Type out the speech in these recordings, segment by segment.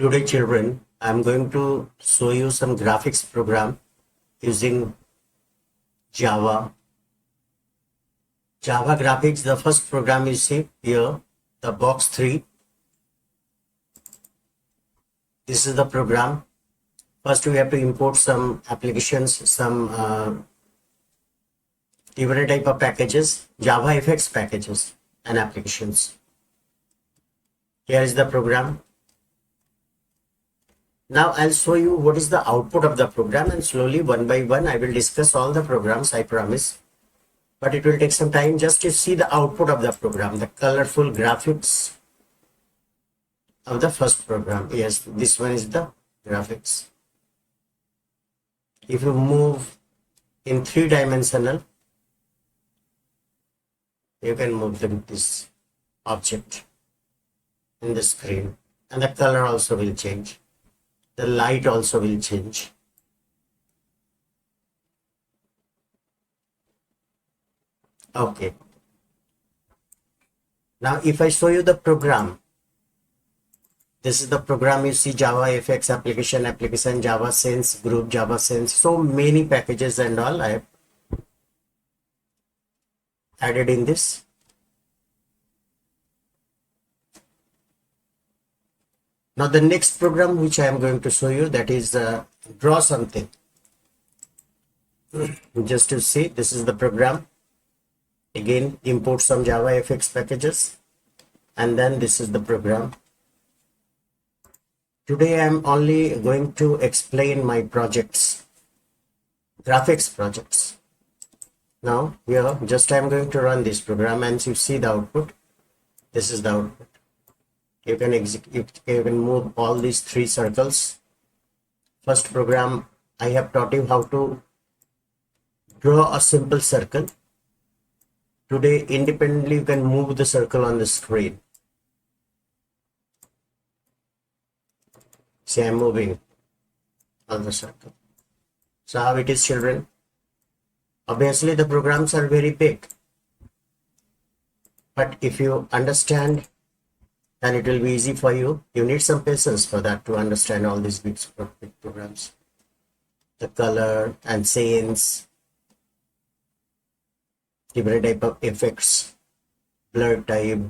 Today, children, I'm going to show you some graphics program using Java. Java graphics, the first program you see here, the box 3. This is the program. First, we have to import some applications, some different type of packages, JavaFX packages and applications. Here is the program. Now I'll show you what is the output of the program, and slowly one by one I will discuss all the programs, I promise. But it will take some time just to see the output of the program, the colorful graphics of the first program. Yes, this one is the graphics. If you move in 3-dimensional, you can move this object in the screen, and the color also will change. The light also will change. Okay. Now, if I show you the program, this is the program. You see JavaFX application, Java Sense group, Java Sense, so many packages and all I have added in this. Now the next program which I am going to show you, that is draw something. Just to see, this is the program. Again, import some JavaFX packages, and then this is the program. Today I am only going to explain my projects, graphics projects. Now here, just I am going to run this program, and you see the output. This is the output. You can execute, you can move all these 3 circles. First program, I have taught you how to draw a simple circle. Today, independently, you can move the circle on the screen. See, I'm moving on the circle. So how it is, children? Obviously, the programs are very big. But if you understand, then it will be easy for you. You need some patience for that to understand all these big programs. The color and scenes, different type of effects, blur type,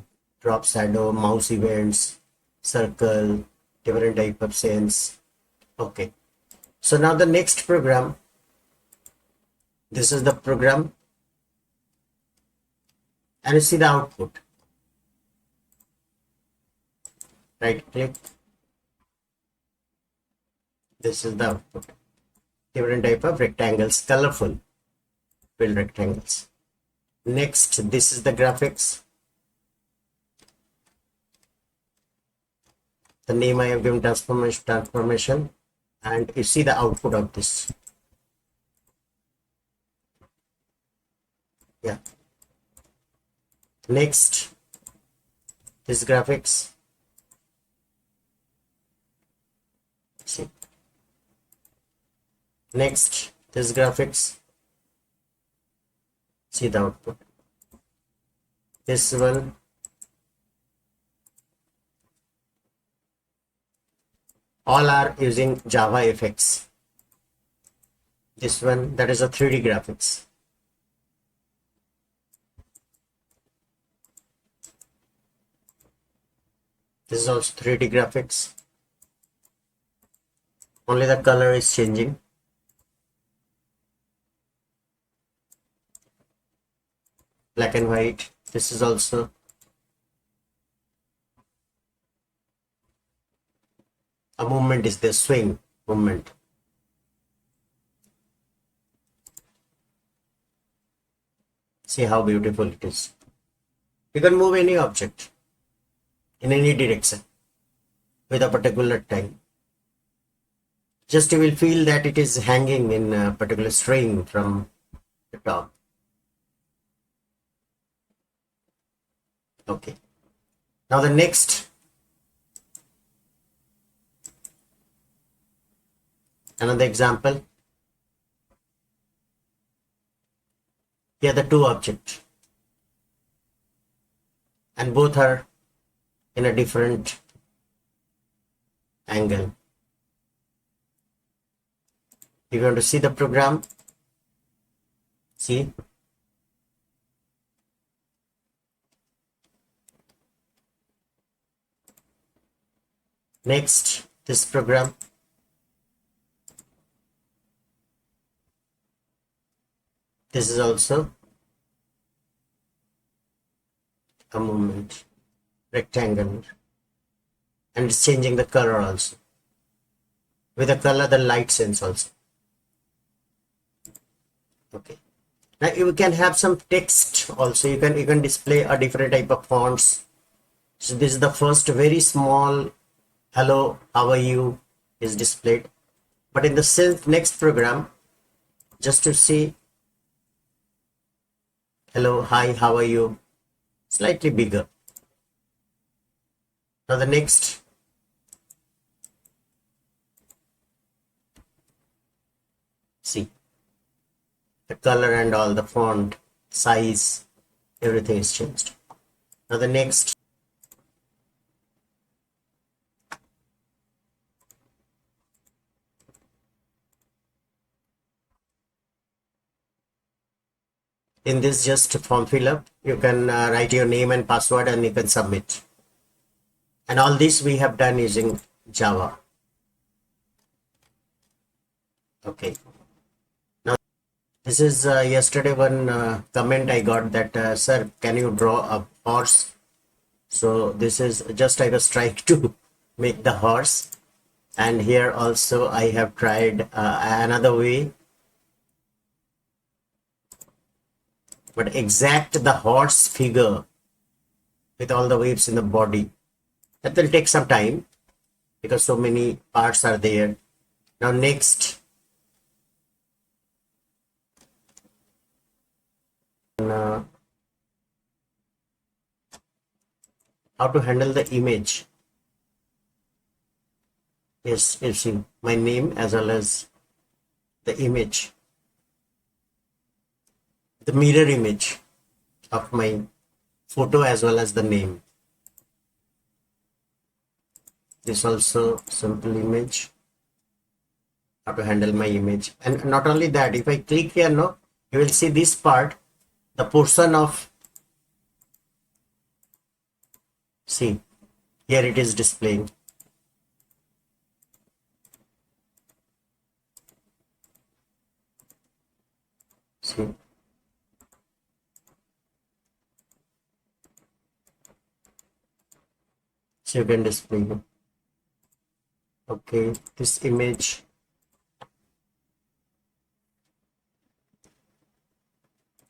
drop shadow, mouse events, circle, different type of scenes. Okay. So now the next program, this is the program, and you see the output. Right click. This is the output. Different type of rectangles, colorful fill rectangles. Next, this is the graphics. The name I have given transformation, and you see the output of this. Yeah. Next, this graphics. See. Next, this graphics. See the output. This one. All are using JavaFX. This one, that is a 3D graphics. This is also 3D graphics. Only the color is changing. Black and white. This is also a movement, is the swing movement. See how beautiful it is. You can move any object in any direction with a particular time. Just you will feel that it is hanging in a particular string from the top. Okay. Now the next, another example. Here the 2 objects, and both are in a different angle. If you want to see the program, see, next this program, this is also a movement, rectangle, and it's changing the color also. With the color, the light sense also. Okay. Now you can have some text also. You can display a different type of fonts. So this is the first very small hello, how are you is displayed. But in the next program, just to see hello, hi, how are you, slightly bigger. Now the next, see, the color and all, the font, size, everything is changed. Now the next, in this just form fill up, you can write your name and password and you can submit. And all this we have done using Java. Okay. Now this is yesterday one comment I got that sir, can you draw a horse? So this is just I was trying to make the horse. And here also I have tried another way. But exact the horse figure with all the waves in the body, that will take some time because so many parts are there. Now next, how to handle the image. Yes, you see my name as well as the image, the mirror image of my photo as well as the name. This also simple image, how to handle my image. And not only that, if I click here, no, you will see this part, the portion of, see, here it is displaying. See. So you can display it. Okay, this image,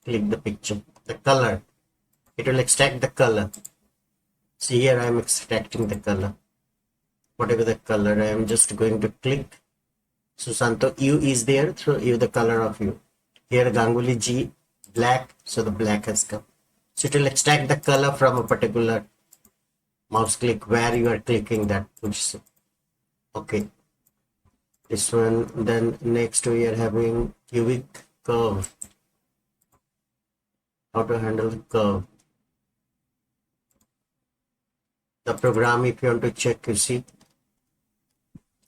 click the picture, the color, it will extract the color. See here I am extracting the color, whatever the color. I am just going to click Susanto U is there, so you the color of you. Here Ganguly G black, so the black has come. So it will extract the color from a particular mouse click where you are clicking that position. Okay, this one. Then next we are having cubic curve, how to handle the curve. The program, if you want to check, you see,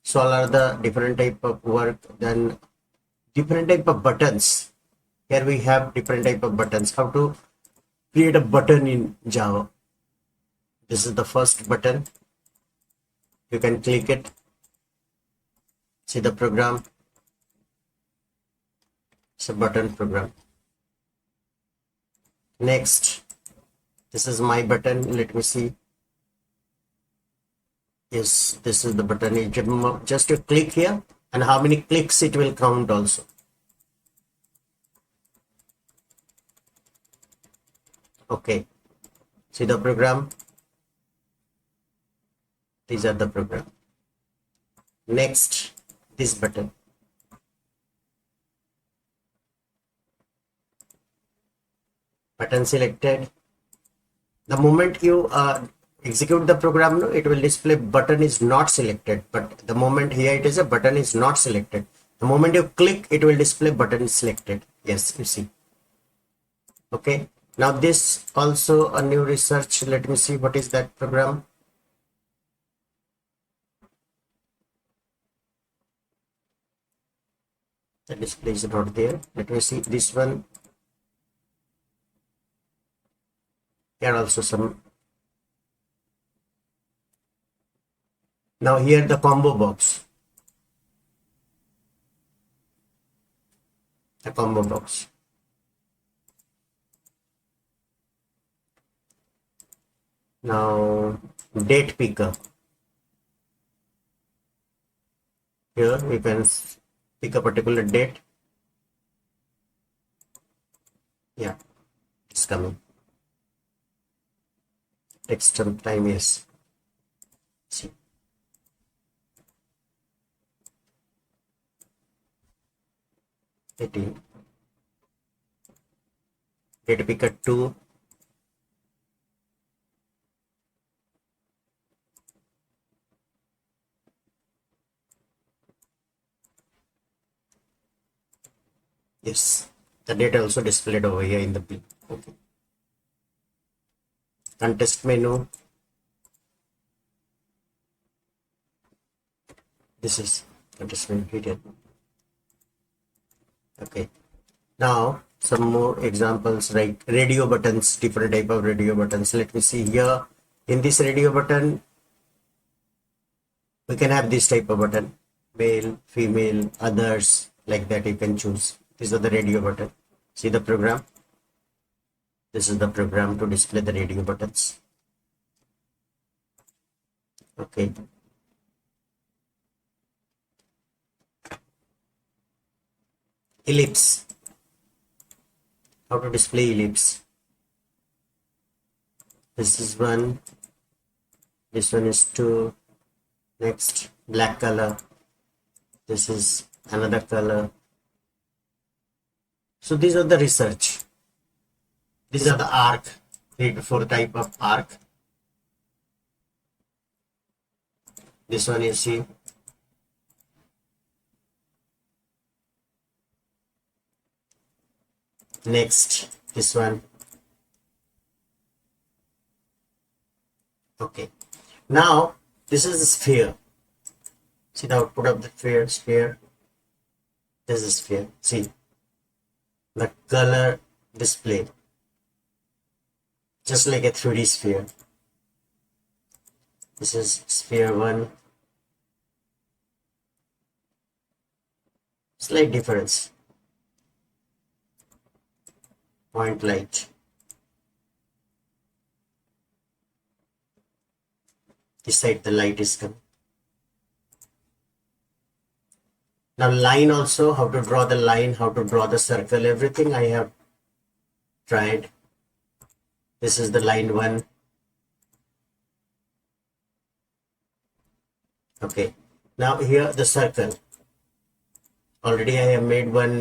so all are the different type of work. Then different type of buttons. Here we have different type of buttons. How to create a button in Java. This is the first button. You can click it. See the program. It's a button program. Next, this is my button. Let me see. Yes, this is the button. You just to click here, and how many clicks it will count also. Okay, see the program. These are the program. Next, this button. Button selected. The moment you execute the program, no, it will display button is not selected. But the moment here it is a button is not selected. The moment you click, it will display button is selected. Yes, you see. Okay. Now this also a new research. Let me see what is that program. The display is not there. Let me see this one. Here also some. Now here the combo box. The combo box. Now date picker. Here we can pick a particular date. Yeah, it's coming. Takes some time, yes. See. Date picker 2. Yes, the data also displayed over here in the bill. Okay. Contest menu. This is contest menu here. Okay. Now some more examples like radio buttons, different type of radio buttons. Let me see here. In this radio button, we can have this type of button, male, female, others, like that you can choose. These are the radio button. See the program. This is the program to display the radio buttons. Okay. Ellipse. How to display ellipse. This is one. This one is 2. Next, black color. This is another color. So these are the research. These are the arc, 3 to 4 type of arc. This one you see. Next, this one. Okay. Now, this is the sphere. See the output of the sphere. This is sphere. See the color display. Just like a 3D sphere. This is sphere 1. Slight difference. Point light. This side the light is coming. Now line also, how to draw the line, how to draw the circle, everything I have tried. This is the line 1. Okay. Now here the circle. Already I have made one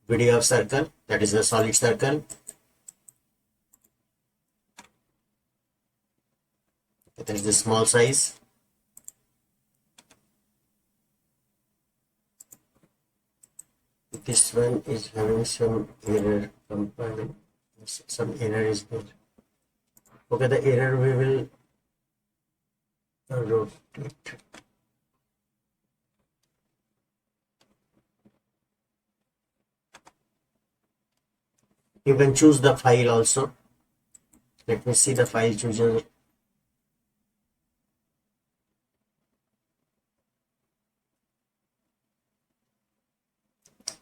video of circle. That is the solid circle. That is the small size. This one is having some error. Some error is there. Okay, the error we will rotate. You can choose the file also. Let me see the file chooser.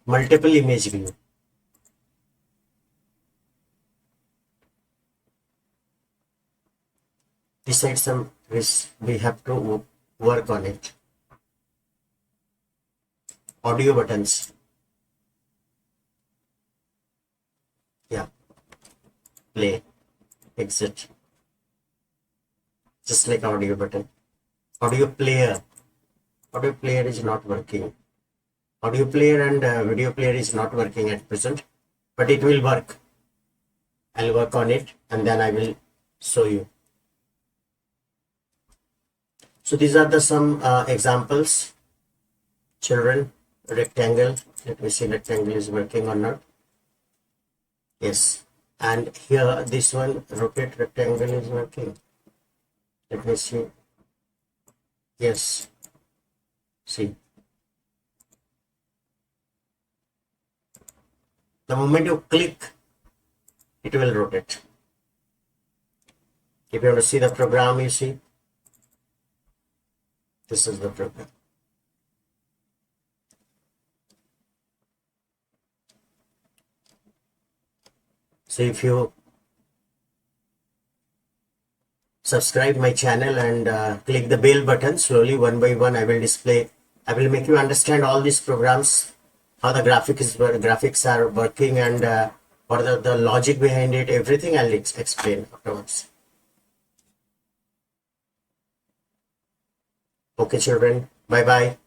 Multiple image view. Decide some risk. We have to work on it. Audio buttons. Yeah. Play. Exit. Just like audio button. Audio player. Audio player is not working. Audio player and video player is not working at present, but it will work. I'll work on it and then I will show you. So these are the some examples. Children, rectangle. Let me see rectangle is working or not. Yes. And here this one, rotate rectangle is working. Let me see. Yes. See. The moment you click, it will rotate. If you want to see the program, you see, this is the program. So if you subscribe my channel and click the bell button, slowly one by one I will make you understand all these programs, how the graphics are working, and what are the logic behind it. Everything I'll explain afterwards. Okay children, bye bye.